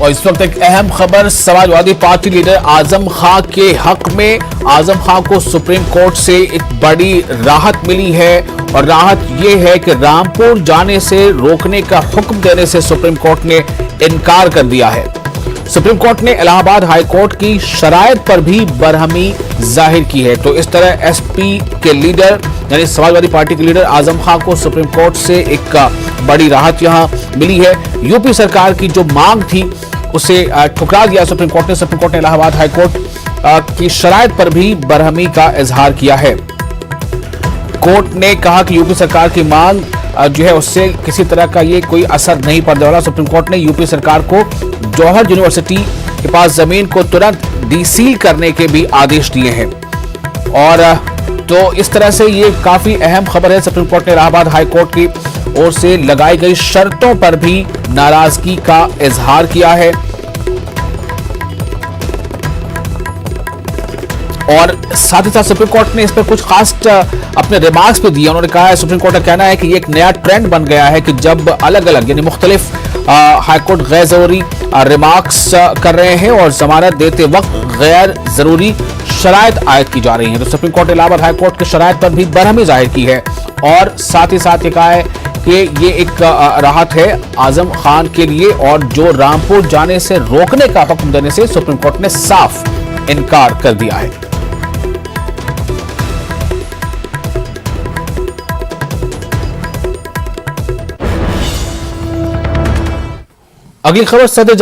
और इस वक्त एक अहम खबर समाजवादी पार्टी लीडर आजम खां के हक में। आजम खां को सुप्रीम कोर्ट से एक बड़ी राहत मिली है और राहत यह है कि रामपुर जाने से रोकने का हुक्म देने से सुप्रीम कोर्ट ने इनकार कर दिया है। सुप्रीम कोर्ट ने इलाहाबाद हाई कोर्ट की शराइत पर भी बरहमी जाहिर की है। तो इस तरह एसपी के लीडर यानी समाजवादी पार्टी के लीडर आजम खां को सुप्रीम कोर्ट से एक बड़ी राहत यहां मिली है। यूपी सरकार की जो मांग थी उसे ठुकरा दिया सुप्रीम कोर्ट ने। सुप्रीम कोर्ट ने इलाहाबाद हाई कोर्ट की शराइत पर भी बरहमी का इजहार किया है। कोर्ट ने कहा कि यूपी सरकार की मांग जो है उससे किसी तरह का ये कोई असर नहीं पड़ने वाला। सुप्रीम कोर्ट ने यूपी सरकार को जौहर यूनिवर्सिटी के पास जमीन को तुरंत डीसील करने के भी आदेश दिए हैं। और तो इस तरह से ये काफी अहम खबर है। सुप्रीम कोर्ट ने इलाहाबाद हाई कोर्ट की ओर से लगाई गई शर्तों पर भी नाराजगी का इजहार किया है और साथ ही साथ सुप्रीम कोर्ट ने इस पर कुछ खास अपने रिमार्क्स भी दिए। उन्होंने कहा है, सुप्रीम कोर्ट का कहना है कि ये एक नया ट्रेंड बन गया है कि जब अलग अलग यानी मुख्तलिफ हाईकोर्ट गैर जरूरी रिमार्क्स कर रहे हैं और जमानत देते वक्त गैर जरूरी शराइत आयद की जा रही है। तो सुप्रीम कोर्ट ने इलाहाबाद हाई कोर्ट की शराइत पर भी बरहमी जाहिर की है और साथ ही साथ ये कहा है कि ये एक राहत है आजम खान के लिए और जो रामपुर जाने से रोकने का हुक्म देने से सुप्रीम कोर्ट ने साफ इनकार कर दिया है। अगली खबर सदर